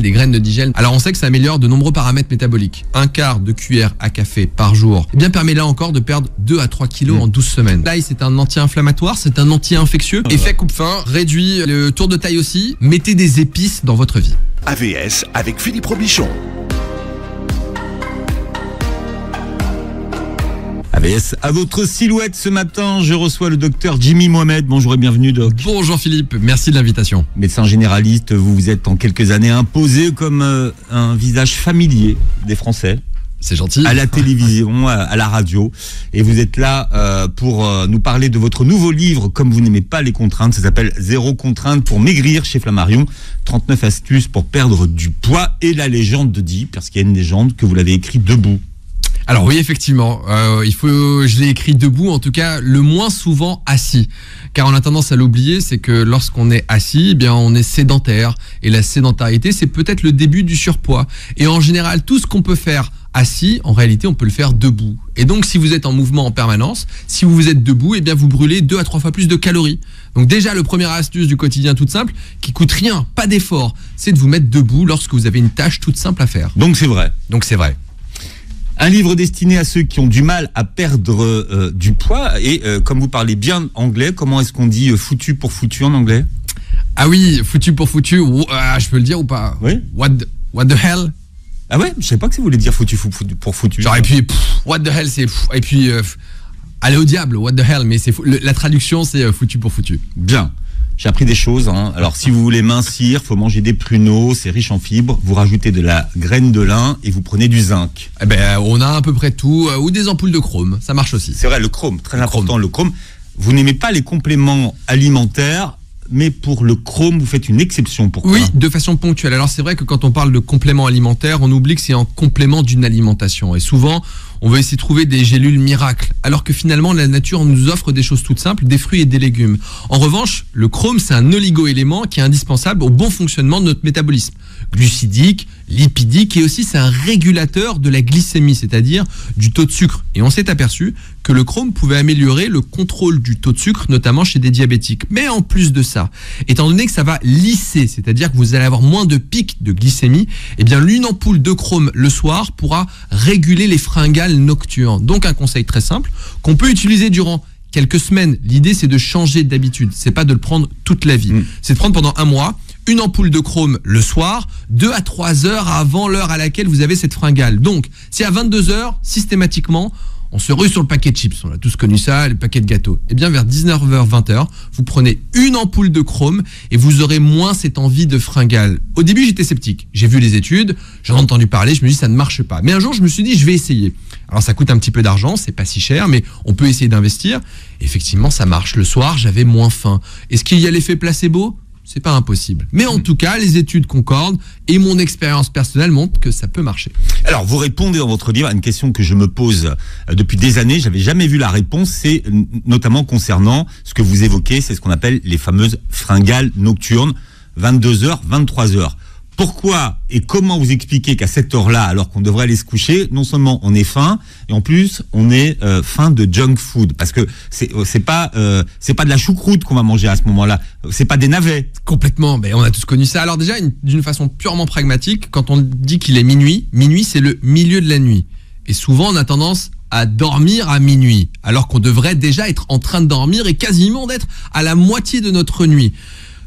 des graines de digel. Alors on sait que ça améliore de nombreux paramètres métaboliques. Un quart de cuillère à café par jour, eh bien permet là encore de perdre 2 à 3 kilos en 12 semaines. L'ail, c'est un anti-inflammatoire, c'est un anti-infectieux. Effet coupe-faim, réduit le tour de taille aussi. Mettez des épices dans votre vie. AVS avec Philippe Robichon. AVS, à votre silhouette ce matin, je reçois le docteur Jimmy Mohamed. Bonjour et bienvenue, Doc. Bonjour Philippe, merci de l'invitation. Médecin généraliste, vous vous êtes en quelques années imposé comme un visage familier des Français. C'est gentil. À la télévision, à la radio. Et vous êtes là pour nous parler de votre nouveau livre, Comme vous n'aimez pas les contraintes. Ça s'appelle Zéro contrainte pour maigrir chez Flammarion. 39 astuces pour perdre du poids. Et la légende dit, parce qu'il y a une légende, que vous l'avez écrit debout. Alors oui, effectivement, je l'ai écrit debout, en tout cas le moins souvent assis. Car on a tendance à l'oublier, c'est que lorsqu'on est assis, eh bien on est sédentaire. Et la sédentarité, c'est peut-être le début du surpoids. Et en général, tout ce qu'on peut faire assis, en réalité, on peut le faire debout. Et donc, si vous êtes en mouvement en permanence, si vous êtes debout, eh bien vous brûlez 2 à 3 fois plus de calories. Donc déjà, le premier astuce du quotidien toute simple, qui coûte rien, pas d'effort, c'est de vous mettre debout lorsque vous avez une tâche toute simple à faire. Donc c'est vrai. Donc c'est vrai. Un livre destiné à ceux qui ont du mal à perdre du poids. Et comme vous parlez bien anglais, comment est-ce qu'on dit foutu pour foutu en anglais? Ah oui, foutu pour foutu, je peux le dire ou pas? Oui. What the hell? Ah ouais, je sais pas que ça voulait dire foutu pour foutu. Genre, et puis, what the hell, c'est... Et puis, allez au diable, what the hell, mais la traduction, c'est foutu pour foutu. Bien. J'ai appris des choses. Alors, si vous voulez mincir, faut manger des pruneaux, c'est riche en fibres. Vous rajoutez de la graine de lin et vous prenez du zinc. Eh ben, on a à peu près tout, ou des ampoules de chrome, ça marche aussi. C'est vrai, le chrome, très important, le chrome. Vous n'aimez pas les compléments alimentaires, mais pour le chrome, vous faites une exception. Pourquoi? Oui, de façon ponctuelle. Alors c'est vrai que quand on parle de compléments alimentaires, on oublie que c'est en complément d'une alimentation. Et souvent, on veut essayer de trouver des gélules miracles, alors que finalement, la nature nous offre des choses toutes simples, des fruits et des légumes. En revanche, le chrome, c'est un oligo-élément qui est indispensable au bon fonctionnement de notre métabolisme. Glucidique, lipidique, et aussi c'est un régulateur de la glycémie, c'est-à-dire du taux de sucre. Et on s'est aperçu que le chrome pouvait améliorer le contrôle du taux de sucre, notamment chez des diabétiques. Mais en plus de ça, étant donné que ça va lisser, c'est-à-dire que vous allez avoir moins de pics de glycémie, eh bien l'une ampoule de chrome le soir pourra réguler les fringales nocturnes. Donc un conseil très simple qu'on peut utiliser durant quelques semaines. L'idée c'est de changer d'habitude, c'est pas de le prendre toute la vie. C'est de prendre pendant un mois une ampoule de chrome le soir, 2 à 3 heures avant l'heure à laquelle vous avez cette fringale. Donc, si à 22 heures, systématiquement, on se rue sur le paquet de chips, on a tous connu ça, le paquet de gâteaux. Et bien vers 19h, 20h, vous prenez une ampoule de chrome et vous aurez moins cette envie de fringale. Au début, j'étais sceptique. J'ai vu les études, j'en ai entendu parler, je me dis ça ne marche pas. Mais un jour, je me suis dit, je vais essayer. Alors ça coûte un petit peu d'argent, c'est pas si cher, mais on peut essayer d'investir. Effectivement, ça marche. Le soir, j'avais moins faim. Est-ce qu'il y a l'effet placebo ? C'est pas impossible. Mais en tout cas, les études concordent et mon expérience personnelle montre que ça peut marcher. Alors, vous répondez dans votre livre à une question que je me pose depuis des années. J'avais jamais vu la réponse. C'est notamment concernant ce que vous évoquez, c'est ce qu'on appelle les fameuses fringales nocturnes, 22h, 23h. Pourquoi et comment vous expliquez qu'à cette heure-là, alors qu'on devrait aller se coucher, non seulement on est faim, et en plus on est faim de junk food, parce que c'est pas de la choucroute qu'on va manger à ce moment-là, c'est pas des navets. Complètement, mais on a tous connu ça. Alors déjà, d'une façon purement pragmatique, quand on dit qu'il est minuit, c'est le milieu de la nuit. Et souvent on a tendance à dormir à minuit, alors qu'on devrait déjà être en train de dormir et quasiment d'être à la moitié de notre nuit.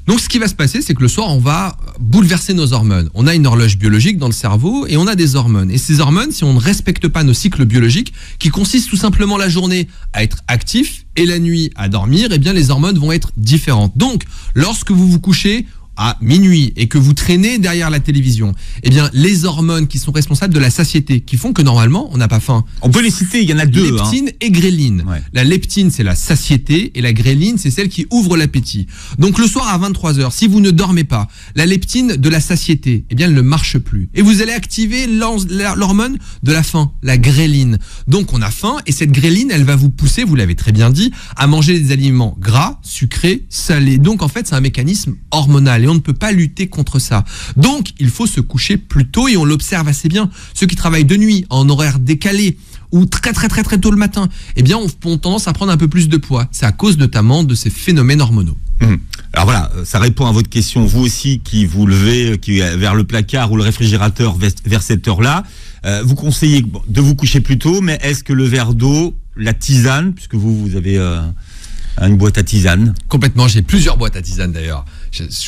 Donc ce qui va se passer, c'est que le soir, on va bouleverser nos hormones. On a une horloge biologique dans le cerveau et on a des hormones. Et ces hormones, si on ne respecte pas nos cycles biologiques, qui consistent tout simplement la journée à être actif et la nuit à dormir, eh bien les hormones vont être différentes. Donc, lorsque vous vous couchez à minuit et que vous traînez derrière la télévision, eh bien les hormones qui sont responsables de la satiété, qui font que normalement on n'a pas faim. On peut les citer, il y en a deux. Leptine et gréline. Ouais. La leptine, c'est la satiété et la gréline, c'est celle qui ouvre l'appétit. Donc le soir à 23h, si vous ne dormez pas, la leptine de la satiété, eh bien elle ne marche plus. Et vous allez activer l'hormone de la faim, la gréline. Donc on a faim et cette gréline, elle va vous pousser, vous l'avez très bien dit, à manger des aliments gras, sucrés, salés. Donc en fait, c'est un mécanisme hormonal. Et on ne peut pas lutter contre ça. Donc, il faut se coucher plus tôt et on l'observe assez bien. Ceux qui travaillent de nuit, en horaire décalé ou très tôt le matin, eh bien, ont tendance à prendre un peu plus de poids. C'est à cause notamment de ces phénomènes hormonaux. Alors voilà, ça répond à votre question. Vous aussi qui vous levez vers le placard ou le réfrigérateur vers cette heure-là, vous conseillez de vous coucher plus tôt, mais est-ce que le verre d'eau, la tisane, puisque vous avez une boîte à tisane? Complètement, j'ai plusieurs boîtes à tisane d'ailleurs.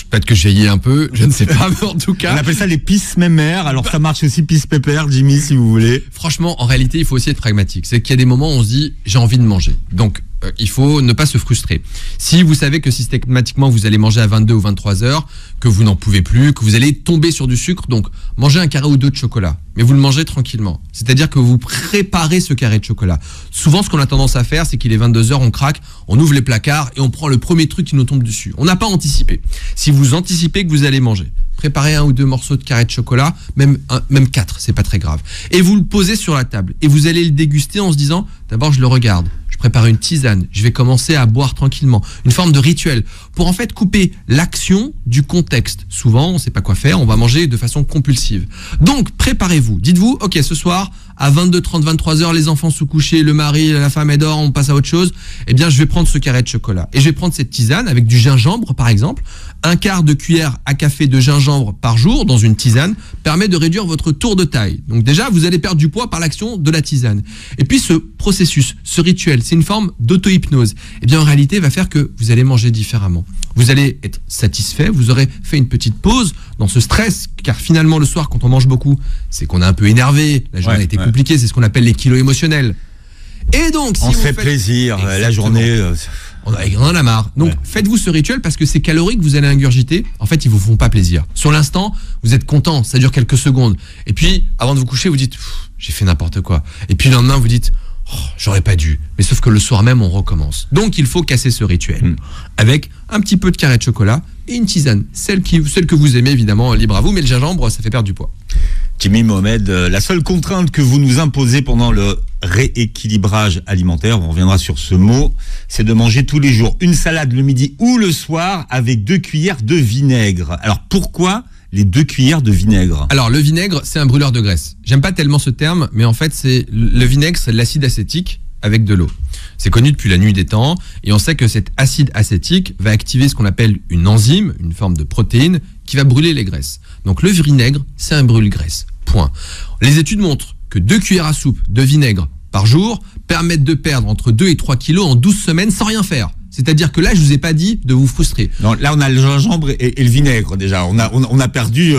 Peut-être que j'ai vieilli un peu, je ne sais pas, mais en tout cas... On appelle ça les pisse mémères, alors ça marche aussi pisse pépère, Jimmy, si vous voulez. Franchement, en réalité, il faut aussi être pragmatique. C'est qu'il y a des moments où on se dit, j'ai envie de manger. Donc, il faut ne pas se frustrer. Si vous savez que systématiquement vous allez manger à 22 ou 23 heures, que vous n'en pouvez plus, que vous allez tomber sur du sucre, donc mangez un carré ou deux de chocolat, mais vous le mangez tranquillement. C'est-à-dire que vous préparez ce carré de chocolat. Souvent, ce qu'on a tendance à faire, c'est qu'il est 22 heures, on craque, on ouvre les placards et on prend le premier truc qui nous tombe dessus. On n'a pas anticipé. Si vous anticipez que vous allez manger, préparez un ou deux morceaux de carré de chocolat, même 4, c'est pas très grave. Et vous le posez sur la table et vous allez le déguster en se disant, d'abord je le regarde. Je prépare une tisane, je vais commencer à boire tranquillement, une forme de rituel, pour en fait couper l'action du contexte. Souvent, on ne sait pas quoi faire, on va manger de façon compulsive. Donc, préparez-vous. Dites-vous, ok, ce soir, à 22h30, 23h, les enfants sont couchés, le mari, la femme est dehors, on passe à autre chose. Eh bien, je vais prendre ce carré de chocolat. Et je vais prendre cette tisane avec du gingembre, par exemple. Un quart de cuillère à café de gingembre par jour dans une tisane permet de réduire votre tour de taille. Donc déjà, vous allez perdre du poids par l'action de la tisane. Et puis ce processus, ce rituel, c'est une forme d'auto-hypnose. Eh bien, en réalité, va faire que vous allez manger différemment. Vous allez être satisfait, vous aurez fait une petite pause dans ce stress, car finalement, le soir, quand on mange beaucoup, c'est qu'on est un peu énervé, la journée a été compliquée, c'est ce qu'on appelle les kilos émotionnels. Et donc, si on vous se fait faites... plaisir, la journée... On en a marre. Donc, faites-vous ce rituel parce que ces calories que vous allez ingurgiter, en fait, ils vous font pas plaisir. Sur l'instant, vous êtes content, ça dure quelques secondes. Et puis, avant de vous coucher, vous dites, j'ai fait n'importe quoi. Et puis, le lendemain, vous dites, j'aurais pas dû. Mais sauf que le soir même, on recommence. Donc, il faut casser ce rituel avec un petit peu de carré de chocolat et une tisane. Celle que vous aimez, évidemment, libre à vous, mais le gingembre, ça fait perdre du poids. Jimmy Mohamed, la seule contrainte que vous nous imposez pendant le rééquilibrage alimentaire, on reviendra sur ce mot, c'est de manger tous les jours une salade le midi ou le soir avec 2 cuillères de vinaigre. Alors pourquoi les 2 cuillères de vinaigre? Alors le vinaigre, c'est un brûleur de graisse. J'aime pas tellement ce terme, mais en fait, le vinaigre, c'est de l'acide acétique avec de l'eau. C'est connu depuis la nuit des temps et on sait que cet acide acétique va activer ce qu'on appelle une enzyme, une forme de protéine qui va brûler les graisses. Donc le vinaigre, c'est un brûle-graisse. Point. Les études montrent que 2 cuillères à soupe de vinaigre par jour permettent de perdre entre 2 et 3 kilos en 12 semaines sans rien faire. C'est-à-dire que là, je vous ai pas dit de vous frustrer. Non, là, on a le gingembre et le vinaigre déjà. On a perdu...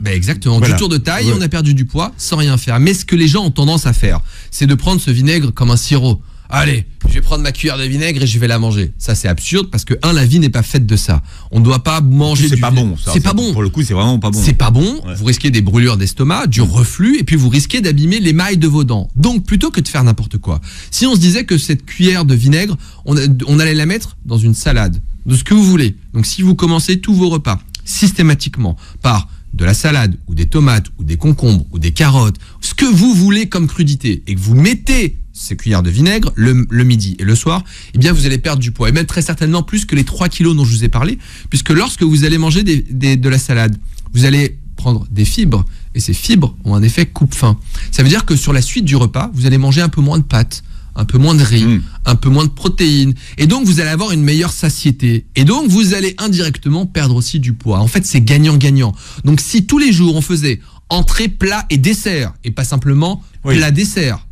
exactement, voilà. Du tour de taille, on a perdu du poids sans rien faire. Mais ce que les gens ont tendance à faire, c'est de prendre ce vinaigre comme un sirop. Allez, je vais prendre ma cuillère de vinaigre et je vais la manger. Ça, c'est absurde parce que, la vie n'est pas faite de ça. On ne doit pas manger c'est pas bon, ça. C'est pas bon. Pour le coup, c'est vraiment pas bon. C'est pas bon. Ouais. Vous risquez des brûlures d'estomac, du reflux, et puis vous risquez d'abîmer l'émail de vos dents. Donc, plutôt que de faire n'importe quoi, si on se disait que cette cuillère de vinaigre, on allait la mettre dans une salade, de ce que vous voulez. Donc, si vous commencez tous vos repas systématiquement par de la salade, ou des tomates, ou des concombres, ou des carottes, ce que vous voulez comme crudité, et que vous mettez ces cuillères de vinaigre le midi et le soir, eh bien vous allez perdre du poids, et même très certainement plus que les 3 kilos dont je vous ai parlé, puisque lorsque vous allez manger de la salade, vous allez prendre des fibres, et ces fibres ont un effet coupe-faim. Ça veut dire que sur la suite du repas, vous allez manger un peu moins de pâtes, un peu moins de riz, un peu moins de protéines, et donc vous allez avoir une meilleure satiété, et donc vous allez indirectement perdre aussi du poids. En fait, c'est gagnant-gagnant. Donc si tous les jours on faisait entrée, plat et dessert, et pas simplement plat-dessert,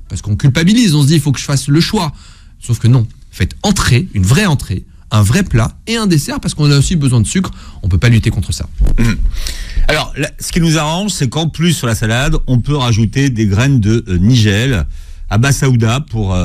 parce qu'on culpabilise, on se dit il faut que je fasse le choix, sauf que non, faites entrée, une vraie entrée, un vrai plat et un dessert, parce qu'on a aussi besoin de sucre, on peut pas lutter contre ça. Alors, là, ce qui nous arrange, c'est qu'en plus sur la salade, on peut rajouter des graines de nigel, Abba Saouda pour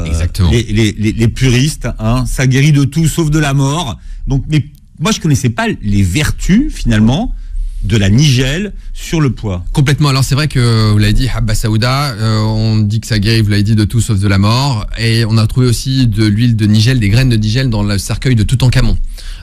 les puristes, hein. Ça guérit de tout sauf de la mort. Donc, mais moi je connaissais pas les vertus finalement de la nigel sur le poids. Complètement. Alors c'est vrai que vous l'avez dit, Abba Saouda, on dit que ça guérit, vous l'avez dit, de tout sauf de la mort. Et on a trouvé aussi de l'huile de nigel, des graines de nigel dans le cercueil de Toutankhamon.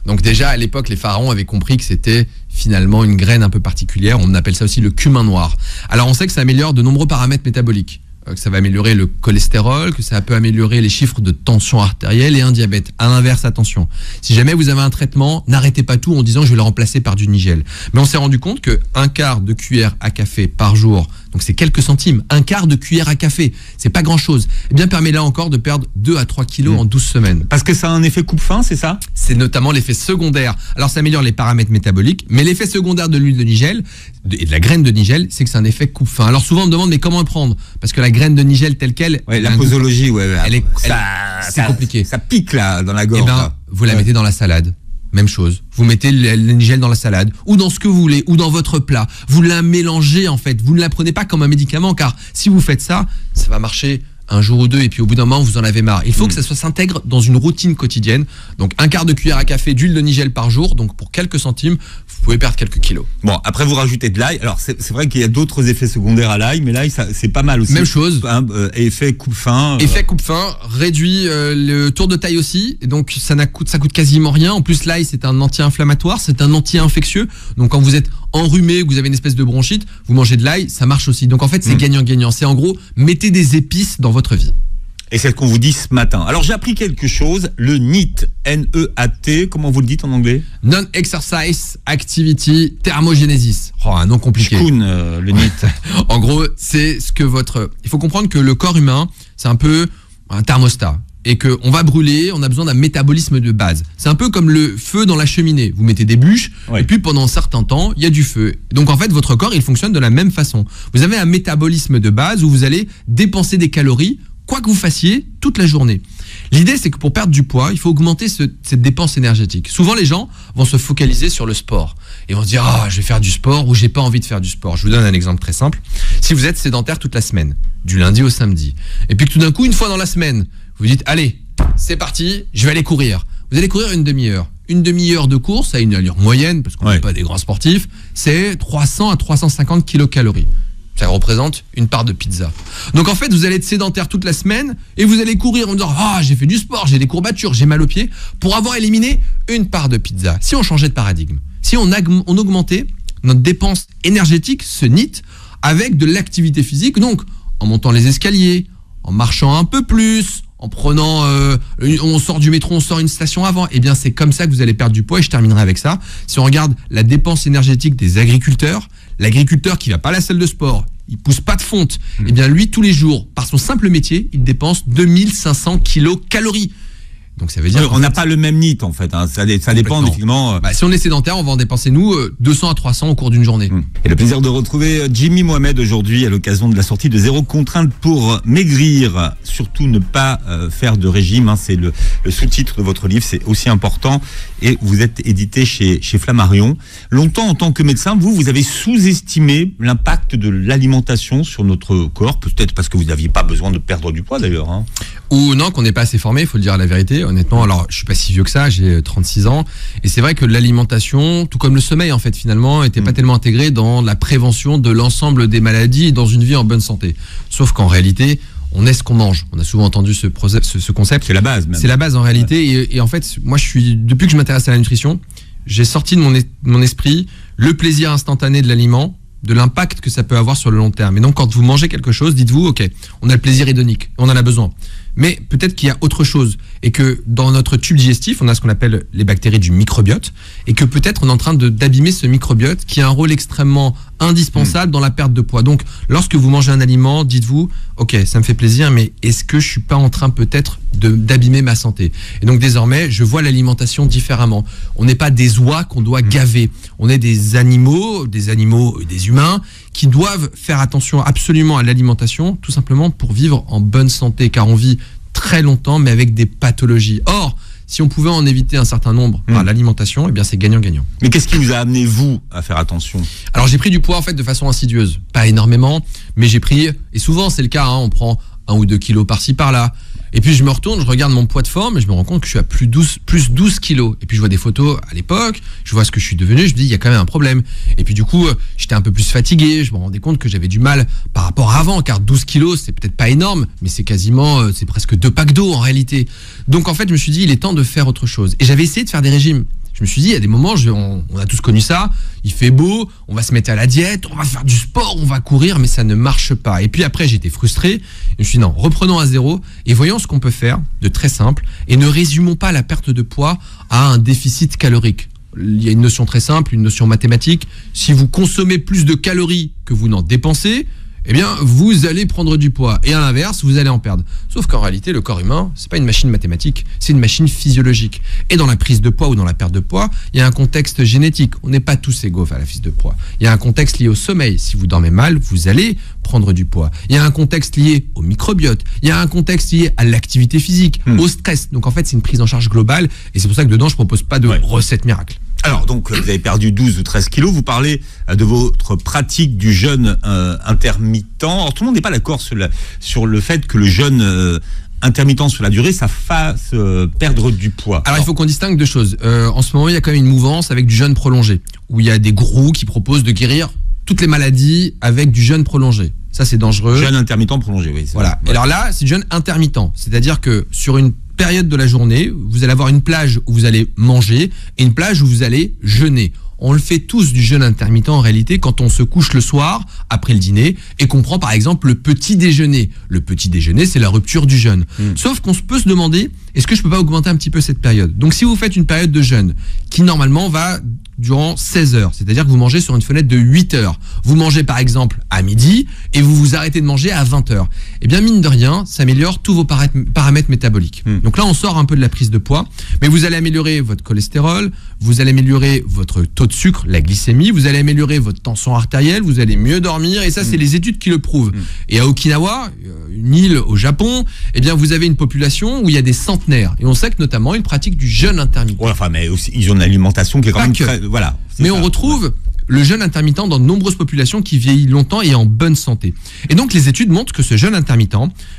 Donc déjà à l'époque, les pharaons avaient compris que c'était finalement une graine un peu particulière. On appelle ça aussi le cumin noir. Alors on sait que ça améliore de nombreux paramètres métaboliques. Que ça va améliorer le cholestérol, que ça peut améliorer les chiffres de tension artérielle et un diabète. À l'inverse, attention. Si jamais vous avez un traitement, n'arrêtez pas tout en disant je vais le remplacer par du nigel. Mais on s'est rendu compte que 1/4 de cuillère à café par jour Donc c'est quelques centimes, un quart de cuillère à café. C'est pas grand-chose. Eh bien, permet là encore de perdre 2 à 3 kilos en 12 semaines. Parce que ça a un effet coupe-faim, c'est ça? C'est notamment l'effet secondaire. Alors, ça améliore les paramètres métaboliques, mais l'effet secondaire de l'huile de nigel et de la graine de nigel, c'est que c'est un effet coupe-faim. Alors, souvent, on me demande, mais comment le prendre? Parce que la graine de nigel telle qu'elle... Ouais, la posologie, c'est compliqué. Ça pique, là, dans la gorge. Eh ben, vous la mettez dans la salade. Même chose. Vous mettez le nigel dans la salade, ou dans ce que vous voulez, ou dans votre plat. Vous la mélangez, en fait. Vous ne la prenez pas comme un médicament, car si vous faites ça, ça va marcher un jour ou deux, et puis au bout d'un moment, vous en avez marre. Il faut que ça s'intègre dans une routine quotidienne. Donc, un quart de cuillère à café d'huile de nigel par jour. Donc, pour quelques centimes, vous pouvez perdre quelques kilos. Bon, après, vous rajoutez de l'ail. Alors, c'est vrai qu'il y a d'autres effets secondaires à l'ail, mais l'ail, c'est pas mal aussi. Même chose. Effet coupe-faim. Effet coupe-faim, réduit le tour de taille aussi. Et donc, ça coûte quasiment rien. En plus, l'ail, c'est un anti-inflammatoire, c'est un anti-infectieux. Donc, quand vous êtes enrhumé, que vous avez une espèce de bronchite, vous mangez de l'ail, ça marche aussi. Donc, en fait, c'est gagnant-gagnant. C'est en gros, mettez des épices dans votre vie. Et c'est ce qu'on vous dit ce matin. Alors, j'ai appris quelque chose, le NEAT, N-E-A-T, comment vous le dites en anglais? Non-Exercise Activity Thermogenesis. Oh, un nom compliqué. Le NEAT. En gros, c'est ce que il faut comprendre que le corps humain, c'est un peu un thermostat. Et qu'on va brûler, on a besoin d'un métabolisme de base. C'est un peu comme le feu dans la cheminée. Vous mettez des bûches, et puis pendant un certain temps, il y a du feu. Donc en fait, votre corps, il fonctionne de la même façon. Vous avez un métabolisme de base où vous allez dépenser des calories, quoi que vous fassiez, toute la journée. L'idée, c'est que pour perdre du poids, il faut augmenter cette dépense énergétique. Souvent, les gens vont se focaliser sur le sport. Ils vont se dire, je vais faire du sport ou j'ai pas envie de faire du sport. Je vous donne un exemple très simple. Si vous êtes sédentaire toute la semaine, du lundi au samedi, et puis que tout d'un coup, une fois dans la semaine, vous dites, allez, c'est parti, je vais aller courir. Vous allez courir une demi-heure. Une demi-heure de course à une allure moyenne, parce qu'on n'est pas des grands sportifs, c'est 300 à 350 kilocalories. Ça représente une part de pizza. Donc en fait, vous allez être sédentaire toute la semaine et vous allez courir en disant « j'ai fait du sport, j'ai des courbatures, j'ai mal aux pieds » pour avoir éliminé une part de pizza. Si on changeait de paradigme, si on augmentait notre dépense énergétique, ce NEAT, avec de l'activité physique, donc en montant les escaliers, en marchant un peu plus, en prenant, on sort du métro, on sort une station avant, eh bien c'est comme ça que vous allez perdre du poids. Et je terminerai avec ça. Si on regarde la dépense énergétique des agriculteurs, l'agriculteur qui va pas à la salle de sport, il pousse pas de fonte, eh bien lui tous les jours, par son simple métier, il dépense 2500 kilocalories. Donc ça veut dire on n'a pas le même NEAT en fait, hein. Ça dépend effectivement. Si on est sédentaire, on va en dépenser nous 200 à 300 au cours d'une journée. Et le plaisir de retrouver Jimmy Mohamed aujourd'hui à l'occasion de la sortie de Zéro contrainte pour maigrir. Surtout ne pas faire de régime, hein. C'est le sous-titre de votre livre, c'est aussi important. Et vous êtes édité chez Flammarion. Longtemps en tant que médecin, vous avez sous-estimé l'impact de l'alimentation sur notre corps, peut-être parce que vous n'aviez pas besoin de perdre du poids d'ailleurs, hein. Ou non, qu'on n'est pas assez formé, il faut le dire la vérité. Honnêtement, alors je suis pas si vieux que ça, j'ai 36 ans. Et c'est vrai que l'alimentation, tout comme le sommeil en fait finalement, était pas tellement intégré dans la prévention de l'ensemble des maladies et dans une vie en bonne santé. Sauf qu'en réalité, on est ce qu'on mange. On a souvent entendu ce concept. C'est la base même. C'est la base en réalité. Et en fait, moi depuis que je m'intéresse à la nutrition, j'ai sorti de mon esprit le plaisir instantané de l'aliment, de l'impact que ça peut avoir sur le long terme. Et donc, quand vous mangez quelque chose, dites-vous, ok, on a le plaisir hédonique, on en a besoin. Mais peut-être qu'il y a autre chose et que dans notre tube digestif, on a ce qu'on appelle les bactéries du microbiote et que peut-être on est en train d'abîmer ce microbiote qui a un rôle extrêmement indispensable dans la perte de poids. Donc, lorsque vous mangez un aliment, dites-vous, ok, ça me fait plaisir, mais est-ce que je suis pas en train peut-être d'abîmer ma santé? Et donc, désormais, je vois l'alimentation différemment. On n'est pas des oies qu'on doit gaver. On est des animaux, des humains qui doivent faire attention absolument à l'alimentation, tout simplement pour vivre en bonne santé, car on vit très longtemps, mais avec des pathologies. Or, si on pouvait en éviter un certain nombre par l'alimentation, eh bien c'est gagnant-gagnant. Mais qu'est-ce qui vous a amené, vous, à faire attention? Alors j'ai pris du poids en fait de façon insidieuse. Pas énormément, mais j'ai pris, et souvent c'est le cas, hein, on prend 1 ou 2 kilos par-ci par-là. Et puis je me retourne, je regarde mon poids de forme et je me rends compte que je suis à plus 12 kilos. Et puis je vois des photos à l'époque, je vois ce que je suis devenu, je me dis il y a quand même un problème. Et puis du coup, j'étais un peu plus fatigué, je me rendais compte que j'avais du mal par rapport à avant, car 12 kilos c'est peut-être pas énorme, mais c'est quasiment, c'est presque 2 packs d'eau en réalité. Donc en fait je me suis dit il est temps de faire autre chose. Et j'avais essayé de faire des régimes. Je me suis dit, il y a des moments, on a tous connu ça, il fait beau, on va se mettre à la diète, on va faire du sport, on va courir, mais ça ne marche pas. Et puis après, j'étais frustré, et je me suis dit, non, reprenons à zéro, et voyons ce qu'on peut faire de très simple, et ne résumons pas la perte de poids à un déficit calorique. Il y a une notion très simple, une notion mathématique, si vous consommez plus de calories que vous n'en dépensez, eh bien, vous allez prendre du poids. Et à l'inverse, vous allez en perdre. Sauf qu'en réalité, le corps humain, c'est pas une machine mathématique, c'est une machine physiologique. Et dans la prise de poids ou dans la perte de poids, il y a un contexte génétique. On n'est pas tous égaux à la prise de poids. Il y a un contexte lié au sommeil. Si vous dormez mal, vous allez prendre du poids. Il y a un contexte lié au microbiote. Il y a un contexte lié à l'activité physique, au stress. Donc en fait, c'est une prise en charge globale. Et c'est pour ça que dedans, je propose pas de recette miracle. Alors, donc, vous avez perdu 12 ou 13 kilos. Vous parlez de votre pratique du jeûne intermittent. Alors, tout le monde n'est pas d'accord sur le fait que le jeûne intermittent sur la durée, ça fasse perdre du poids. Alors, il faut qu'on distingue deux choses. En ce moment, il y a quand même une mouvance avec du jeûne prolongé, où il y a des gourous qui proposent de guérir toutes les maladies avec du jeûne prolongé. Ça, c'est dangereux. Jeûne intermittent prolongé, oui. Voilà. Et alors là, c'est du jeûne intermittent. C'est-à-dire que sur une période de la journée, vous allez avoir une plage où vous allez manger et une plage où vous allez jeûner. On le fait tous du jeûne intermittent en réalité quand on se couche le soir après le dîner et qu'on prend par exemple le petit déjeuner. Le petit déjeuner, c'est la rupture du jeûne. Sauf qu'on peut se demander, est-ce que je peux pas augmenter un petit peu cette période? Donc si vous faites une période de jeûne qui normalement va durant 16 heures, c'est-à-dire que vous mangez sur une fenêtre de 8 heures. Vous mangez par exemple à midi et vous vous arrêtez de manger à 20 heures. Eh bien mine de rien, ça améliore tous vos paramètres métaboliques. Donc là on sort un peu de la prise de poids, mais vous allez améliorer votre cholestérol, vous allez améliorer votre taux de sucre, la glycémie, vous allez améliorer votre tension artérielle, vous allez mieux dormir et ça c'est les études qui le prouvent. Et à Okinawa, une île au Japon, eh bien vous avez une population où il y a des centenaires et on sait que notamment ils pratiquent du jeûne intermittent. Ouais, enfin mais aussi, ils ont une alimentation qui est quand même très, voilà. Mais on retrouve le jeûne intermittent dans de nombreuses populations qui vieillissent longtemps et en bonne santé. Et donc les études montrent que ce jeûne intermittent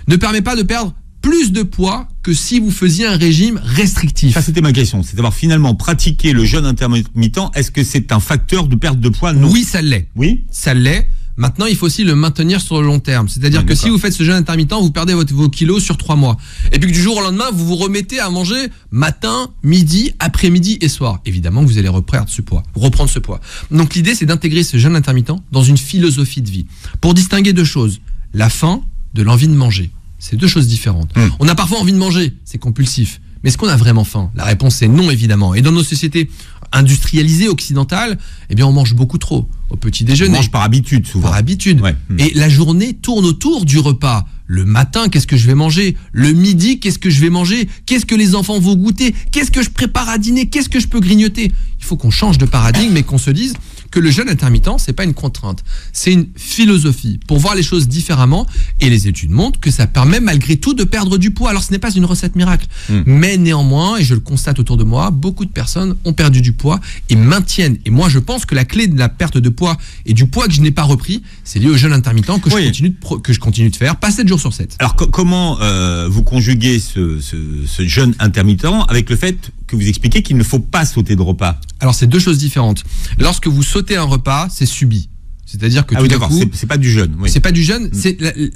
ne permet pas de perdre plus de poids que si vous faisiez un régime restrictif. Ça, c'était ma question. C'est d'avoir finalement pratiqué le jeûne intermittent. Est-ce que c'est un facteur de perte de poids? Non. Oui, ça l'est. Oui, ça l'est. Maintenant, il faut aussi le maintenir sur le long terme. C'est-à-dire que si vous faites ce jeûne intermittent, vous perdez vos kilos sur 3 mois. Et puis que du jour au lendemain, vous vous remettez à manger matin, midi, après-midi et soir. Évidemment que vous allez reprendre ce poids. Donc l'idée, c'est d'intégrer ce jeûne intermittent dans une philosophie de vie. Pour distinguer deux choses. La faim de l'envie de manger. C'est deux choses différentes. On a parfois envie de manger, c'est compulsif. Mais est-ce qu'on a vraiment faim? La réponse est non, évidemment. Et dans nos sociétés industrialisées, occidentales, eh bien, on mange beaucoup trop au petit déjeuner. On mange par habitude, souvent. Par habitude. Ouais. Et la journée tourne autour du repas. Le matin, qu'est-ce que je vais manger? Le midi, qu'est-ce que je vais manger? Qu'est-ce que les enfants vont goûter? Qu'est-ce que je prépare à dîner? Qu'est-ce que je peux grignoter? Il faut qu'on change de paradigme et qu'on se dise que le jeûne intermittent, c'est pas une contrainte, c'est une philosophie pour voir les choses différemment. Et les études montrent que ça permet malgré tout de perdre du poids. Alors ce n'est pas une recette miracle, mais néanmoins, et je le constate autour de moi, beaucoup de personnes ont perdu du poids et maintiennent. Et moi, je pense que la clé de la perte de poids et du poids que je n'ai pas repris, c'est lié au jeûne intermittent que je continue de faire, pas 7 jours sur 7. Alors comment vous conjuguez ce jeûne intermittent avec le fait que vous expliquez qu'il ne faut pas sauter de repas? Alors c'est deux choses différentes. Lorsque vous sautez un repas, c'est subi. C'est-à-dire que tout d'un coup, c'est pas du jeûne. Oui. C'est pas du jeûne.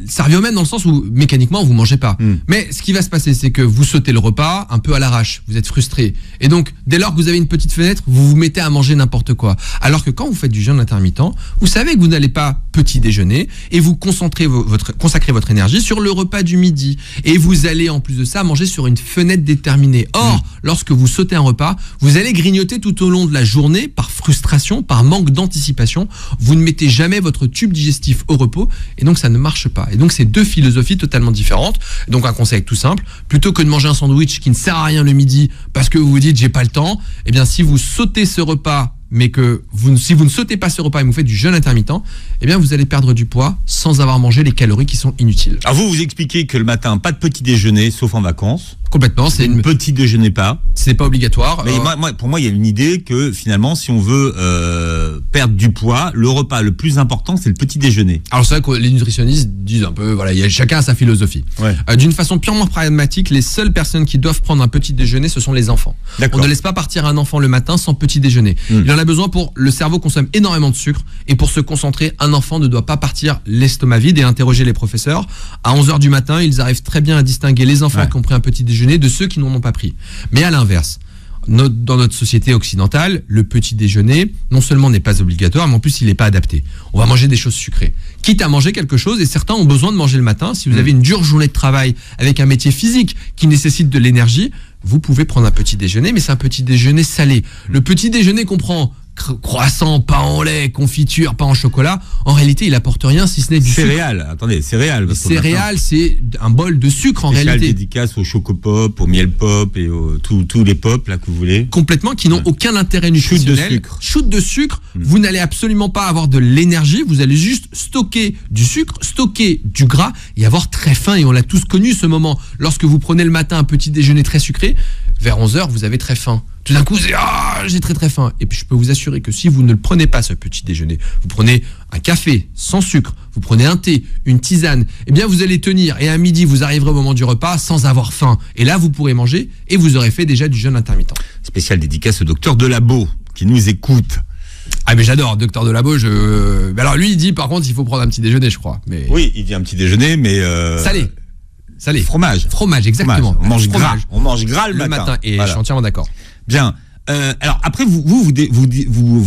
Ça revient même dans le sens où mécaniquement vous mangez pas. Mais ce qui va se passer, c'est que vous sautez le repas un peu à l'arrache. Vous êtes frustré. Et donc dès lors que vous avez une petite fenêtre, vous vous mettez à manger n'importe quoi. Alors que quand vous faites du jeûne intermittent, vous savez que vous n'allez pas petit déjeuner et vous consacrez votre énergie sur le repas du midi. Et vous allez en plus de ça manger sur une fenêtre déterminée. Or, lorsque vous sautez un repas, vous allez grignoter tout au long de la journée par frustration, par manque d'anticipation. Vous ne mettez jamais votre tube digestif au repos et donc ça ne marche pas. Et donc c'est deux philosophies totalement différentes. Donc un conseil tout simple, plutôt que de manger un sandwich qui ne sert à rien le midi parce que vous vous dites j'ai pas le temps, eh bien si vous sautez ce repas mais que si vous ne sautez pas ce repas et vous faites du jeûne intermittent, eh bien vous allez perdre du poids sans avoir mangé les calories qui sont inutiles. Alors vous expliquez que le matin, pas de petit déjeuner sauf en vacances. Complètement, c'est une petit déjeuner pas. C'est pas obligatoire. Mais pour moi, il y a une idée que finalement, si on veut perdre du poids, le repas le plus important, c'est le petit déjeuner. Alors c'est vrai que les nutritionnistes disent un peu, voilà, chacun a sa philosophie. Ouais. D'une façon purement pragmatique, les seules personnes qui doivent prendre un petit déjeuner, ce sont les enfants. D'accord. On ne laisse pas partir un enfant le matin sans petit déjeuner. Il en a besoin pour le cerveau consomme énormément de sucre et pour se concentrer, un enfant ne doit pas partir l'estomac vide et interroger les professeurs. À 11h du matin, ils arrivent très bien à distinguer les enfants qui ont pris un petit déjeuner de ceux qui n'en ont pas pris. Mais à l'inverse, dans notre société occidentale, le petit déjeuner, non seulement n'est pas obligatoire, mais en plus il n'est pas adapté. On va manger des choses sucrées. Quitte à manger quelque chose, et certains ont besoin de manger le matin, si vous avez une dure journée de travail avec un métier physique qui nécessite de l'énergie, vous pouvez prendre un petit déjeuner, mais c'est un petit déjeuner salé. Le petit déjeuner comprend croissant, pain en lait, confiture, pain en chocolat, en réalité, il apporte rien si ce n'est du céréales. sucre. Attendez, céréales. Les céréales, c'est un bol de sucre en réalité. Dédicace au chocopop, au miel pop et tous les pop là que vous voulez. Complètement, qui n'ont aucun intérêt nutritionnel. Shoot de sucre. Vous n'allez absolument pas avoir de l'énergie. Vous allez juste stocker du sucre, stocker du gras et avoir très faim. Et on l'a tous connu ce moment. Lorsque vous prenez le matin un petit déjeuner très sucré, vers 11h, vous avez très faim. Tout d'un coup, j'ai très très faim. Et puis je peux vous assurer que si vous ne le prenez pas, ce petit déjeuner, vous prenez un café sans sucre, vous prenez un thé, une tisane, eh bien vous allez tenir. Et à midi, vous arriverez au moment du repas sans avoir faim. Et là, vous pourrez manger et vous aurez fait déjà du jeûne intermittent. Spécial dédicace au docteur Delabo qui nous écoute. Ah mais j'adore, docteur Delabo. Alors lui, il dit par contre, il faut prendre un petit déjeuner, je crois. Mais... Oui, il dit un petit déjeuner, mais... Salé. Fromage, exactement. Fromage. On mange gras le matin. Et voilà. Je suis entièrement d'accord. Bien. Alors après, vous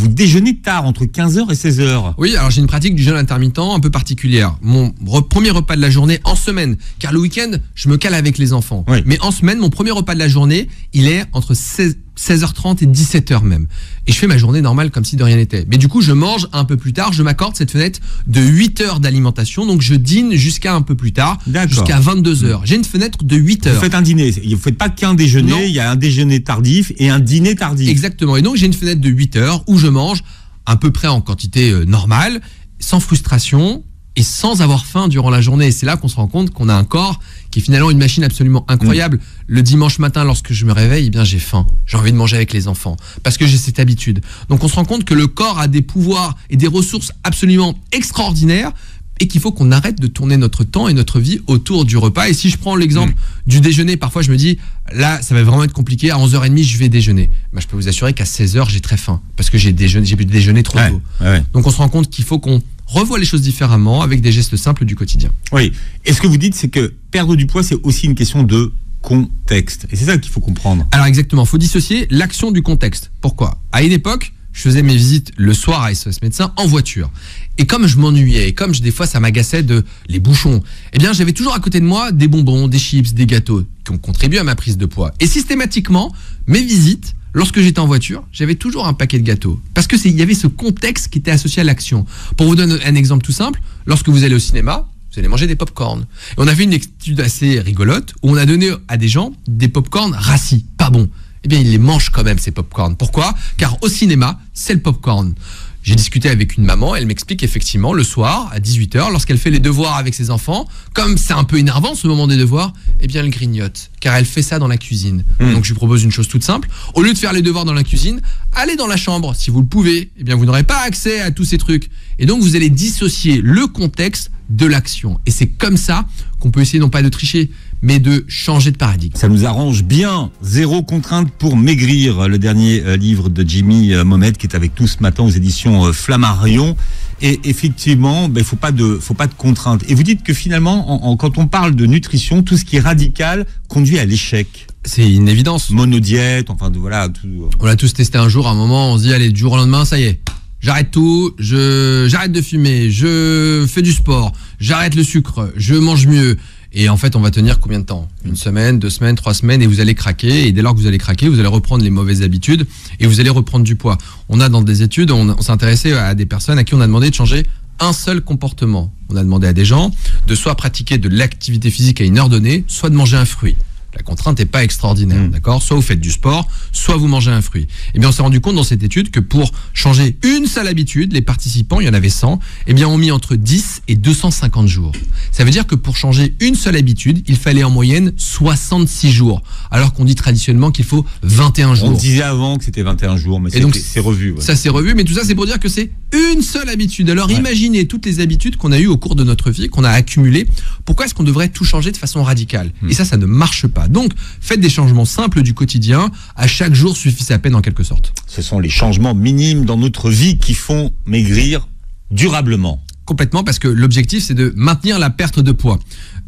déjeunez tard, entre 15h et 16h. Oui, alors j'ai une pratique du jeûne intermittent un peu particulière. Mon premier repas de la journée en semaine, car le week-end, je me cale avec les enfants. Oui. Mais en semaine, mon premier repas de la journée, il est entre 16h30 et 17h même. Et je fais ma journée normale comme si de rien n'était. Mais du coup, je mange un peu plus tard. Je m'accorde cette fenêtre de 8 heures d'alimentation. Donc, je dîne jusqu'à un peu plus tard, jusqu'à 22h. J'ai une fenêtre de 8 heures. Vous faites un dîner. Vous ne faites pas qu'un déjeuner. Non. Il y a un déjeuner tardif et un dîner tardif. Exactement. Et donc, j'ai une fenêtre de 8 heures où je mange à peu près en quantité normale, sans frustration et sans avoir faim durant la journée. Et c'est là qu'on se rend compte qu'on a un corps qui est finalement une machine absolument incroyable. Le dimanche matin, lorsque je me réveille, eh bien j'ai faim. J'ai envie de manger avec les enfants parce que j'ai cette habitude. Donc on se rend compte que le corps a des pouvoirs et des ressources absolument extraordinaires et qu'il faut qu'on arrête de tourner notre temps et notre vie autour du repas. Et si je prends l'exemple du déjeuner, parfois je me dis, là, ça va vraiment être compliqué, à 11h30, je vais déjeuner. Je peux vous assurer qu'à 16h, j'ai très faim parce que j'ai pu déjeuner trop tôt. Ouais. Donc on se rend compte qu'il faut qu'on revoit les choses différemment avec des gestes simples du quotidien. Oui. Et ce que vous dites, c'est que perdre du poids, c'est aussi une question de contexte. Et c'est ça qu'il faut comprendre. Alors exactement, il faut dissocier l'action du contexte. Pourquoi ? À une époque, je faisais mes visites le soir à SOS Médecins en voiture. Et comme je m'ennuyais, et comme des fois ça m'agaçait les bouchons, eh bien j'avais toujours à côté de moi des bonbons, des chips, des gâteaux qui ont contribué à ma prise de poids. Et systématiquement, mes visites, lorsque j'étais en voiture, j'avais toujours un paquet de gâteaux. Parce que il y avait ce contexte qui était associé à l'action. Pour vous donner un exemple tout simple, lorsque vous allez au cinéma, vous allez manger des pop-corn. Et on a fait une étude assez rigolote où on a donné à des gens des pop-corn rassis, pas bons. Eh bien, ils les mangent quand même, ces pop-corn. Pourquoi ? Car au cinéma, c'est le pop-corn. J'ai discuté avec une maman, elle m'explique effectivement le soir à 18h, lorsqu'elle fait les devoirs avec ses enfants, comme c'est un peu énervant ce moment des devoirs, eh bien elle grignote, car elle fait ça dans la cuisine. Donc je lui propose une chose toute simple, au lieu de faire les devoirs dans la cuisine, allez dans la chambre, si vous le pouvez, eh bien vous n'aurez pas accès à tous ces trucs. Et donc vous allez dissocier le contexte de l'action. Et c'est comme ça qu'on peut essayer non pas de tricher, mais de changer de paradigme. Ça nous arrange bien. Zéro contrainte pour maigrir, le dernier livre de Jimmy Mohamed qui est avec nous ce matin aux éditions Flammarion. Et effectivement, il faut pas de contrainte. Et vous dites que finalement, quand on parle de nutrition, tout ce qui est radical conduit à l'échec. C'est une évidence. Monodiète, enfin voilà. Tout. On l'a tous testé un jour, à un moment, on se dit allez, du jour au lendemain, ça y est. J'arrête tout, j'arrête de fumer, je fais du sport, j'arrête le sucre, je mange mieux. Et en fait, on va tenir combien de temps ? 1 semaine, 2 semaines, 3 semaines, et vous allez craquer. Et dès lors que vous allez craquer, vous allez reprendre les mauvaises habitudes et vous allez reprendre du poids. On a dans des études, on s'est intéressé à des personnes à qui on a demandé de changer un seul comportement. On a demandé à des gens de soit pratiquer de l'activité physique à une heure donnée, soit de manger un fruit. La contrainte n'est pas extraordinaire, d'accord ? Soit vous faites du sport, soit vous mangez un fruit. Eh bien, on s'est rendu compte dans cette étude que pour changer une seule habitude, les participants, il y en avait 100, eh bien, ont mis entre 10 et 250 jours. Ça veut dire que pour changer une seule habitude, il fallait en moyenne 66 jours, alors qu'on dit traditionnellement qu'il faut 21 jours. On disait avant que c'était 21 jours, mais c'est revu. Ouais. Ça s'est revu, mais tout ça, c'est pour dire que c'est une seule habitude. Alors, imaginez toutes les habitudes qu'on a eues au cours de notre vie, qu'on a accumulées. Pourquoi est-ce qu'on devrait tout changer de façon radicale ? Et ça ne marche pas. Donc, faites des changements simples du quotidien. À chaque jour suffit sa peine en quelque sorte. Ce sont les changements minimes dans notre vie qui font maigrir durablement. Complètement, parce que l'objectif, c'est de maintenir la perte de poids.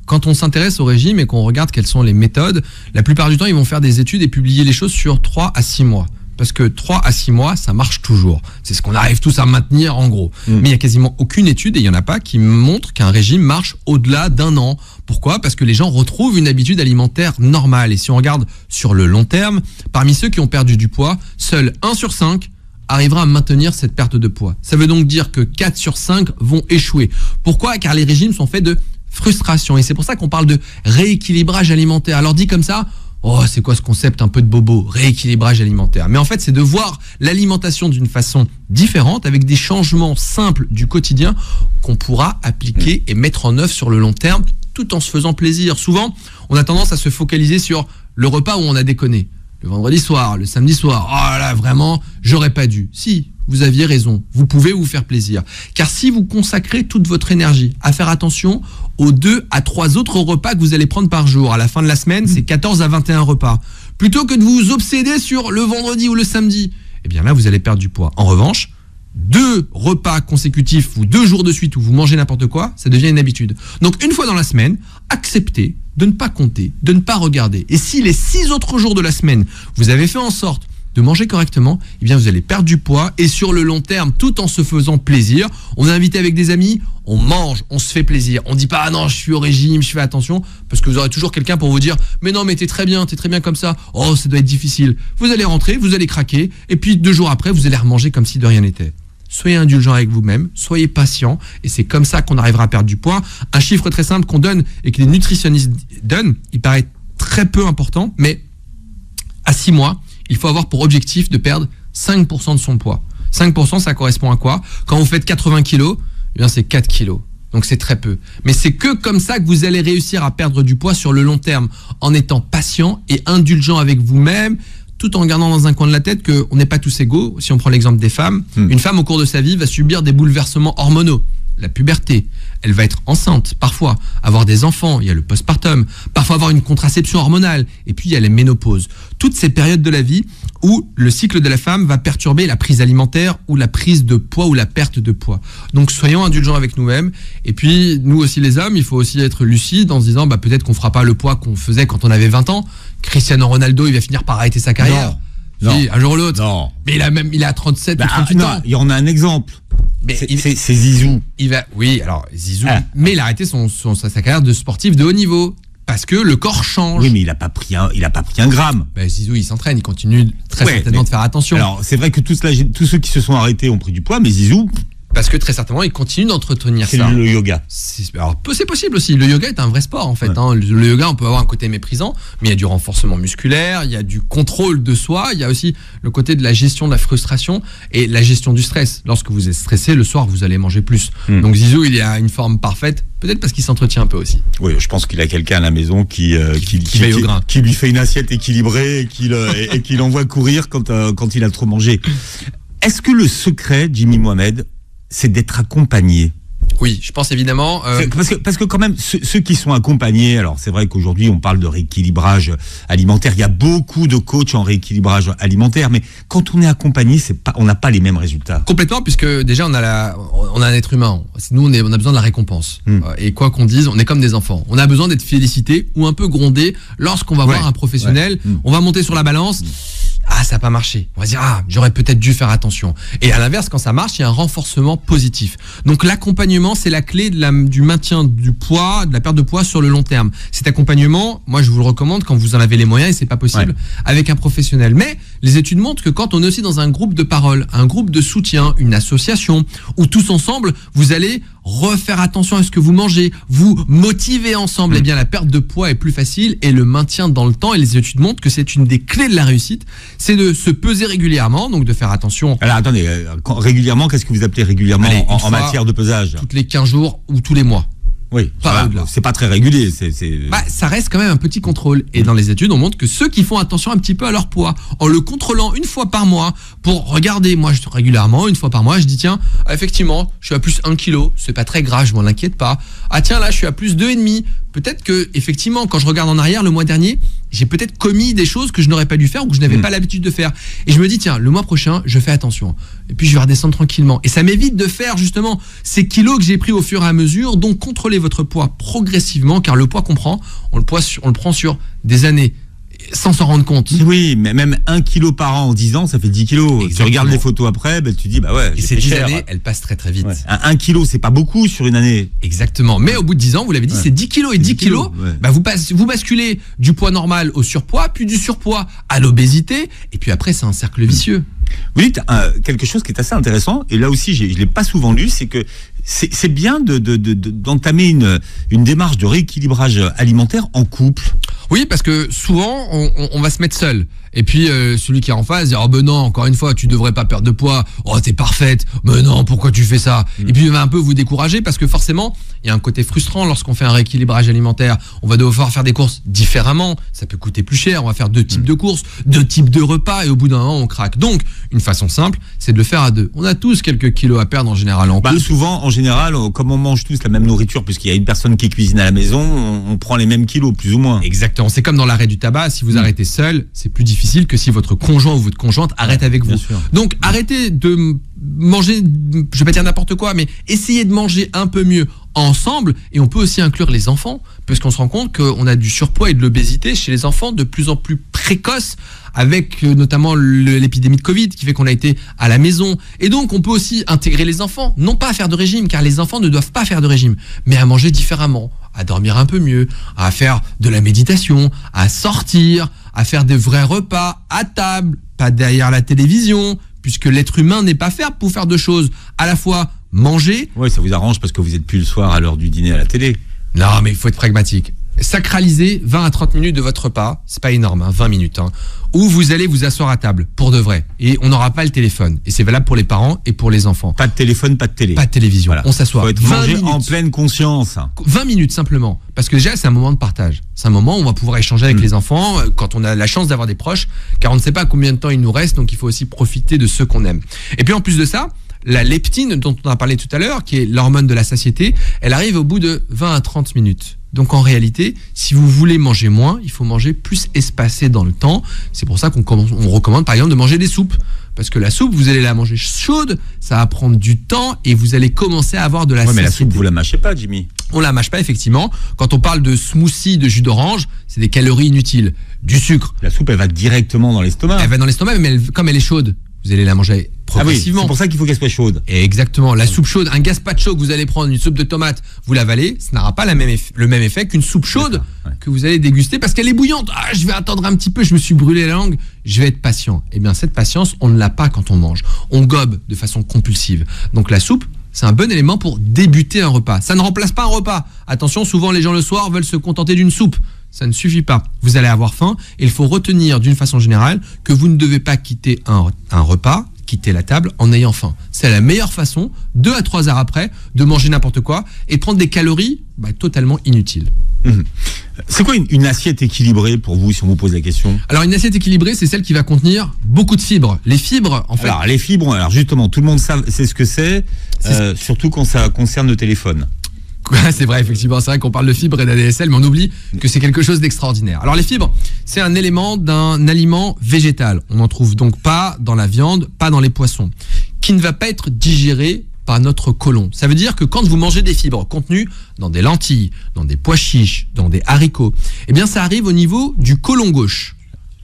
Quand on s'intéresse au régime et qu'on regarde quelles sont les méthodes, la plupart du temps, ils vont faire des études et publier les choses sur 3 à 6 mois. Parce que 3 à 6 mois, ça marche toujours. C'est ce qu'on arrive tous à maintenir en gros. Mais il n'y a quasiment aucune étude, et il n'y en a pas, qui montre qu'un régime marche au-delà d'1 an. Pourquoi ? Parce que les gens retrouvent une habitude alimentaire normale. Et si on regarde sur le long terme, parmi ceux qui ont perdu du poids, seul 1 sur 5 arrivera à maintenir cette perte de poids. Ça veut donc dire que 4 sur 5 vont échouer. Pourquoi ? Car les régimes sont faits de frustration. Et c'est pour ça qu'on parle de rééquilibrage alimentaire. Alors dit comme ça, oh, c'est quoi ce concept un peu de bobo, rééquilibrage alimentaire? Mais en fait, c'est de voir l'alimentation d'une façon différente, avec des changements simples du quotidien qu'on pourra appliquer et mettre en œuvre sur le long terme, tout en se faisant plaisir. Souvent, on a tendance à se focaliser sur le repas où on a déconné. Le vendredi soir, le samedi soir, oh là, vraiment, j'aurais pas dû. Si, vous aviez raison, vous pouvez vous faire plaisir. Car si vous consacrez toute votre énergie à faire attention aux 2 à 3 autres repas que vous allez prendre par jour, à la fin de la semaine, c'est 14 à 21 repas, plutôt que de vous obséder sur le vendredi ou le samedi, eh bien là, vous allez perdre du poids. En revanche, 2 repas consécutifs ou 2 jours de suite où vous mangez n'importe quoi, ça devient une habitude. Donc une fois dans la semaine, acceptez de ne pas compter, de ne pas regarder. Et si les 6 autres jours de la semaine, vous avez fait en sorte de manger correctement, eh bien vous allez perdre du poids et sur le long terme, tout en se faisant plaisir. On est invité avec des amis, on mange, on se fait plaisir. On dit pas, ah non, je suis au régime, je fais attention, parce que vous aurez toujours quelqu'un pour vous dire, mais non, mais t'es très bien comme ça. Oh, ça doit être difficile. Vous allez rentrer, vous allez craquer, et puis 2 jours après, vous allez remanger comme si de rien n'était. Soyez indulgent avec vous-même, soyez patient, et c'est comme ça qu'on arrivera à perdre du poids. Un chiffre très simple qu'on donne et que les nutritionnistes donnent, il paraît très peu important, mais à 6 mois, il faut avoir pour objectif de perdre 5% de son poids. 5%, ça correspond à quoi? Quand vous faites 80 kilos, eh bien c'est 4 kilos. Donc c'est très peu. Mais c'est que comme ça que vous allez réussir à perdre du poids sur le long terme, en étant patient et indulgent avec vous-même, tout en gardant dans un coin de la tête qu'on n'est pas tous égaux. Si on prend l'exemple des femmes, une femme au cours de sa vie va subir des bouleversements hormonaux. La puberté, elle va être enceinte, parfois avoir des enfants, il y a le postpartum, parfois avoir une contraception hormonale, et puis il y a les ménopauses. Toutes ces périodes de la vie où le cycle de la femme va perturber la prise alimentaire ou la prise de poids ou la perte de poids. Donc soyons indulgents avec nous-mêmes, et puis nous aussi les hommes, il faut aussi être lucide en se disant peut-être qu'on fera pas le poids qu'on faisait quand on avait 20 ans. Cristiano Ronaldo, il va finir par arrêter sa carrière. Non. Si, un jour ou l'autre. Non. Mais il a 37 ou 38 ans. Il y en a un exemple. Mais C'est Zizou. Oui, alors Zizou, mais il a arrêté sa carrière de sportif de haut niveau parce que le corps change. Oui, mais il a pas pris un gramme. Zizou, il s'entraîne, il continue très certainement de faire attention. Alors, c'est vrai que tous ceux qui se sont arrêtés ont pris du poids, mais Zizou, parce que très certainement, il continue d'entretenir ça. C'est le yoga. Alors, c'est possible aussi. Le yoga est un vrai sport, en fait. Ouais. Le yoga, on peut avoir un côté méprisant, mais il y a du renforcement musculaire, il y a du contrôle de soi, il y a aussi le côté de la gestion de la frustration et la gestion du stress. Lorsque vous êtes stressé, le soir, vous allez manger plus. Donc, Zizou, il a une forme parfaite, peut-être parce qu'il s'entretient un peu aussi. Oui, je pense qu'il a quelqu'un à la maison qui lui fait une assiette équilibrée et qui l'envoie courir quand il a trop mangé. Est-ce que le secret, Jimmy Mohamed, c'est d'être accompagné? Oui, je pense évidemment. Parce que quand même, ceux qui sont accompagnés, alors c'est vrai qu'aujourd'hui on parle de rééquilibrage alimentaire, il y a beaucoup de coachs en rééquilibrage alimentaire, mais quand on est accompagné, on n'a pas les mêmes résultats. Complètement, puisque déjà on a un être humain. Nous, on a besoin de la récompense. Et quoi qu'on dise, on est comme des enfants. On a besoin d'être félicité ou un peu grondé lorsqu'on va voir un professionnel. On va monter sur la balance. Ah, ça n'a pas marché. On va se dire, j'aurais peut-être dû faire attention. Et à l'inverse, quand ça marche, il y a un renforcement positif. Donc l'accompagnement, c'est la clé du maintien du poids, de la perte de poids sur le long terme. Cet accompagnement, moi je vous le recommande quand vous en avez les moyens, et c'est pas possible, avec un professionnel. Mais les études montrent que quand on est aussi dans un groupe de parole, un groupe de soutien, une association, où tous ensemble, vous allez refaire attention à ce que vous mangez, vous motiver ensemble, eh bien la perte de poids est plus facile et le maintien dans le temps. Et les études montrent que c'est une des clés de la réussite, c'est de se peser régulièrement, donc de faire attention. Alors attendez, régulièrement, qu'est-ce que vous appelez régulièrement en matière de pesage? Toutes les 15 jours ou tous les mois. Oui, c'est pas très régulier. Ça reste quand même un petit contrôle. Et dans les études, on montre que ceux qui font attention un petit peu à leur poids, en le contrôlant une fois par mois, pour regarder, moi régulièrement, une fois par mois, je dis tiens, effectivement, je suis à plus 1 kg, c'est pas très grave, je m'en inquiète pas. Ah tiens, là, je suis à plus 2,5. Peut-être que, effectivement, quand je regarde en arrière, le mois dernier, j'ai peut-être commis des choses que je n'aurais pas dû faire ou que je n'avais pas l'habitude de faire. Et je me dis, tiens, le mois prochain, je fais attention. Et puis, je vais redescendre tranquillement. Et ça m'évite de faire, justement, ces kilos que j'ai pris au fur et à mesure. Donc, contrôlez votre poids progressivement, car le poids qu'on prend, on le prend sur des années, sans s'en rendre compte. Oui, mais même 1 kilo par an en 10 ans, ça fait 10 kilos. Exactement. Tu regardes les photos après, tu dis, et ces 10 années, elles passent très très vite. 1 kilo, c'est pas beaucoup sur une année. Exactement. Mais au bout de 10 ans, vous l'avez dit, c'est 10 kilos et 10 kilos. Vous basculez du poids normal au surpoids, puis du surpoids à l'obésité. Et puis après, c'est un cercle vicieux. Vous dites quelque chose qui est assez intéressant, et là aussi je l'ai pas souvent lu, c'est que c'est bien d'entamer une démarche de rééquilibrage alimentaire en couple. Oui, parce que souvent, on va se mettre seul. Et puis, celui qui est en face, dit, oh ben non, encore une fois, tu devrais pas perdre de poids. Oh, t'es parfaite. Mais non, pourquoi tu fais ça? Et puis, il va un peu vous décourager parce que forcément, il y a un côté frustrant lorsqu'on fait un rééquilibrage alimentaire. On va devoir faire des courses différemment. Ça peut coûter plus cher. On va faire 2 types de courses, 2 types de repas et au bout d'un moment, on craque. Donc, une façon simple, c'est de le faire à 2. On a tous quelques kilos à perdre en général en couple. Souvent, en général, comme on mange tous la même nourriture, puisqu'il y a une personne qui cuisine à la maison, on prend les mêmes kilos, plus ou moins. Exactement. C'est comme dans l'arrêt du tabac. Si vous arrêtez seul, c'est plus difficile que si votre conjoint ou votre conjointe arrête avec vous. Donc, arrêtez de manger, je vais pas dire n'importe quoi, mais essayez de manger un peu mieux ensemble. Et on peut aussi inclure les enfants, parce qu'on se rend compte qu'on a du surpoids et de l'obésité chez les enfants de plus en plus précoces, avec notamment l'épidémie de Covid qui fait qu'on a été à la maison. Et donc, on peut aussi intégrer les enfants, non pas à faire de régime, car les enfants ne doivent pas faire de régime, mais à manger différemment, à dormir un peu mieux, à faire de la méditation, à sortir, à faire des vrais repas à table, pas derrière la télévision, puisque l'être humain n'est pas fait pour faire 2 choses, à la fois manger. Oui, ça vous arrange parce que vous êtes plus le soir à l'heure du dîner à la télé. Non, mais il faut être pragmatique. Sacraliser 20 à 30 minutes de votre repas, c'est pas énorme, 20 minutes, où vous allez vous asseoir à table, pour de vrai. Et on n'aura pas le téléphone. Et c'est valable pour les parents et pour les enfants. Pas de téléphone, pas de télé. Pas de télévision. Voilà. On s'assoit. Faut être mangé en pleine conscience. 20 minutes simplement. Parce que déjà, c'est un moment de partage. C'est un moment où on va pouvoir échanger avec les enfants quand on a la chance d'avoir des proches, car on ne sait pas combien de temps il nous reste, donc il faut aussi profiter de ceux qu'on aime. Et puis en plus de ça, la leptine dont on a parlé tout à l'heure, qui est l'hormone de la satiété, elle arrive au bout de 20 à 30 minutes. Donc en réalité, si vous voulez manger moins, il faut manger plus espacé dans le temps. C'est pour ça qu'on recommande par exemple de manger des soupes. Parce que la soupe, vous allez la manger chaude, ça va prendre du temps et vous allez commencer à avoir de la satiété. Mais la soupe, vous la mâchez pas, Jimmy. On la mâche pas, effectivement. Quand on parle de smoothie, de jus d'orange, c'est des calories inutiles. Du sucre. La soupe, elle va directement dans l'estomac. Elle va dans l'estomac, mais comme elle est chaude, vous allez la manger progressivement. Ah oui, c'est pour ça qu'il faut qu'elle soit chaude. Et exactement. La soupe chaude, un gazpacho que vous allez prendre, une soupe de tomate, vous l'avalez, ça n'aura pas le même effet qu'une soupe chaude que vous allez déguster parce qu'elle est bouillante. Ah, je vais attendre un petit peu, je me suis brûlé la langue, je vais être patient. Eh bien, cette patience, on ne l'a pas quand on mange. On gobe de façon compulsive. Donc la soupe, c'est un bon élément pour débuter un repas. Ça ne remplace pas un repas. Attention, souvent les gens le soir veulent se contenter d'une soupe. Ça ne suffit pas. Vous allez avoir faim et il faut retenir d'une façon générale que vous ne devez pas quitter un repas, quitter la table en ayant faim. C'est la meilleure façon, 2 à 3 heures après, de manger n'importe quoi et de prendre des calories totalement inutiles. C'est quoi une assiette équilibrée pour vous, si on vous pose la question? Alors une assiette équilibrée, c'est celle qui va contenir beaucoup de fibres. Les fibres, en fait... Alors les fibres, justement, tout le monde sait ce que c'est, surtout quand ça concerne le téléphone. C'est vrai, effectivement, c'est vrai qu'on parle de fibres et d'ADSL, mais on oublie que c'est quelque chose d'extraordinaire. Alors les fibres, c'est un élément d'un aliment végétal. On n'en trouve donc pas dans la viande, pas dans les poissons, qui ne va pas être digéré par notre côlon. Ça veut dire que quand vous mangez des fibres contenues dans des lentilles, dans des pois chiches, dans des haricots, eh bien ça arrive au niveau du côlon gauche.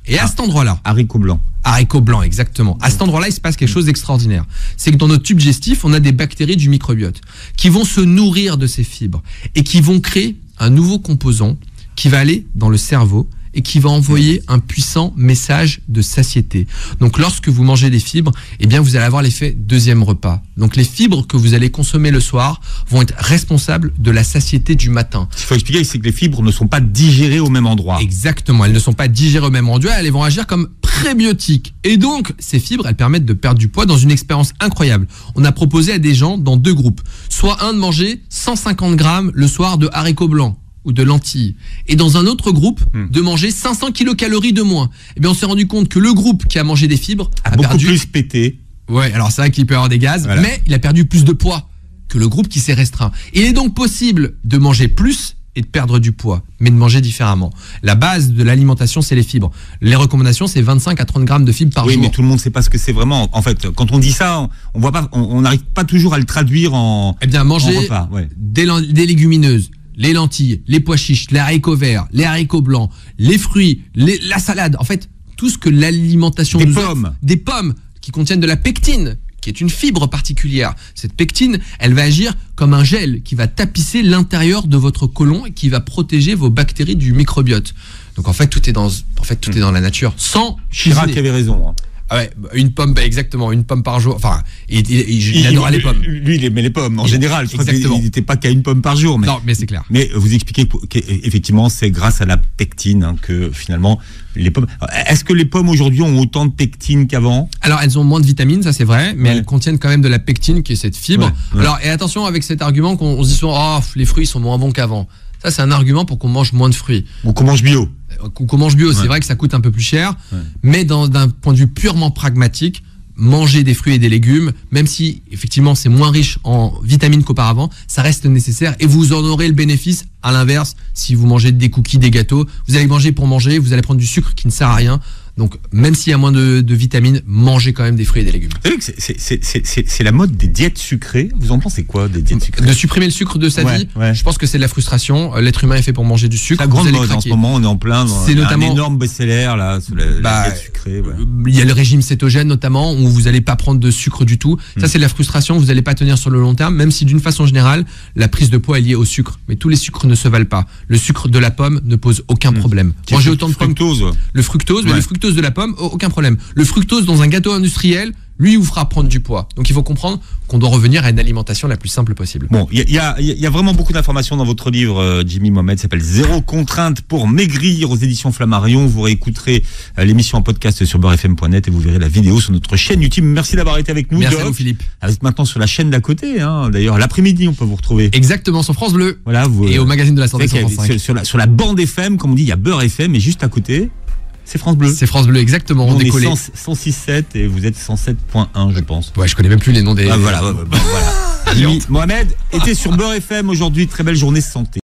Et à cet endroit-là... Haricots blancs. Haricots blancs, exactement. À cet endroit-là, il se passe quelque chose d'extraordinaire. C'est que dans notre tube digestif, on a des bactéries du microbiote qui vont se nourrir de ces fibres et qui vont créer un nouveau composant qui va aller dans le cerveau et qui va envoyer un puissant message de satiété. Donc lorsque vous mangez des fibres, eh bien vous allez avoir l'effet deuxième repas. Donc les fibres que vous allez consommer le soir vont être responsables de la satiété du matin. Ce qu'il faut expliquer, c'est que les fibres ne sont pas digérées au même endroit. Exactement, elles ne sont pas digérées au même endroit, elles vont agir comme prébiotiques. Et donc ces fibres, elles permettent de perdre du poids dans une expérience incroyable. On a proposé à des gens dans 2 groupes, soit un de manger 150 grammes le soir de haricots blancs ou de lentilles, et dans un autre groupe de manger 500 kilocalories de moins. Et bien on s'est rendu compte que le groupe qui a mangé des fibres a beaucoup perdu... plus pété. Ouais, alors c'est vrai qu'il peut y avoir des gaz, voilà. Mais il a perdu plus de poids que le groupe qui s'est restreint. Il est donc possible de manger plus et de perdre du poids, mais de manger différemment. La base de l'alimentation, c'est les fibres. Les recommandations, c'est 25 à 30 grammes de fibres par jour. Oui, mais tout le monde ne sait pas ce que c'est vraiment. En fait, quand on dit ça, on voit pas, on n'arrive pas toujours à le traduire en. Eh bien, manger repas, des légumineuses, les lentilles, les pois chiches, les haricots verts, les haricots blancs, les fruits, la salade. En fait, tout ce que l'alimentation nous offre. Des pommes qui contiennent de la pectine, qui est une fibre particulière. Cette pectine, elle va agir comme un gel qui va tapisser l'intérieur de votre côlon et qui va protéger vos bactéries du microbiote. Donc en fait, tout est dans la nature. Sans Chirac avait raison. Ah ouais, une pomme, exactement, une pomme par jour. Enfin, il adorait les pommes. Lui, il aimait les pommes en général. Je crois Exactement. qu'il n'était pas qu'à une pomme par jour. Non, mais c'est clair. Mais vous expliquez qu'effectivement, c'est grâce à la pectine que finalement les pommes. Est-ce que les pommes aujourd'hui ont autant de pectine qu'avant? Alors, elles ont moins de vitamines, ça c'est vrai, mais Ouais. elles contiennent quand même de la pectine, qui est cette fibre. Ouais. Alors, et attention avec cet argument qu'on se dit souvent, les fruits sont moins bons qu'avant. Ça, c'est un argument pour qu'on mange moins de fruits. Ou qu'on mange bio? Qu'on mange bio, c'est Ouais. vrai que ça coûte un peu plus cher, Ouais. mais d'un point de vue purement pragmatique, manger des fruits et des légumes, même si effectivement c'est moins riche en vitamines qu'auparavant, ça reste nécessaire et vous en aurez le bénéfice. À l'inverse, si vous mangez des cookies, des gâteaux, vous allez manger pour manger, vous allez prendre du sucre qui ne sert à rien. Donc même s'il y a moins de vitamines, mangez quand même des fruits et des légumes. Vous savez que c'est la mode des diètes sucrées. Vous en pensez quoi des diètes sucrées? De supprimer le sucre de sa Ouais, vie, ouais. je pense que c'est de la frustration. L'être humain est fait pour manger du sucre. La Vous grande allez mode en craquer. ce moment, on est en plein dans C'est notamment- un énorme best-seller là, sur la diète sucrée. Ouais. Il y a le régime cétogène notamment, où vous n'allez pas prendre de sucre du tout. Ça, c'est de la frustration, vous n'allez pas tenir sur le long terme, même si d'une façon générale, la prise de poids est liée au sucre. Mais tous les sucres ne se valent pas. Le sucre de la pomme ne pose aucun problème. Manger autant de pommes. Fructose. Le fructose, mais Ouais. le fructose de la pomme, aucun problème. Le fructose dans un gâteau industriel, lui, vous fera prendre du poids. Donc il faut comprendre qu'on doit revenir à une alimentation la plus simple possible. Bon, il y a vraiment beaucoup d'informations dans votre livre, Jimmy Mohamed, s'appelle Zéro contrainte pour maigrir aux éditions Flammarion. Vous réécouterez l'émission en podcast sur beurrefm.net et vous verrez la vidéo sur notre chaîne YouTube. Merci d'avoir été avec nous. Merci Doc. à vous, Philippe. Vous êtes maintenant sur la chaîne d'à côté, hein. D'ailleurs, l'après-midi, on peut vous retrouver. Exactement, sur France Bleu. Voilà, vous, Et au magazine de la santé c'est vrai sur qu'il y a- France 5. sur la bande FM, comme on dit, il y a Beurre FM, et juste à côté, c'est France Bleu. C'est France Bleu, exactement. On est décollé. 106.7 et vous êtes 107.1, je pense. Ouais, je connais même plus les noms des. Ah, voilà. Jimmy Mohamed était sur Beurre FM aujourd'hui. Très belle journée santé.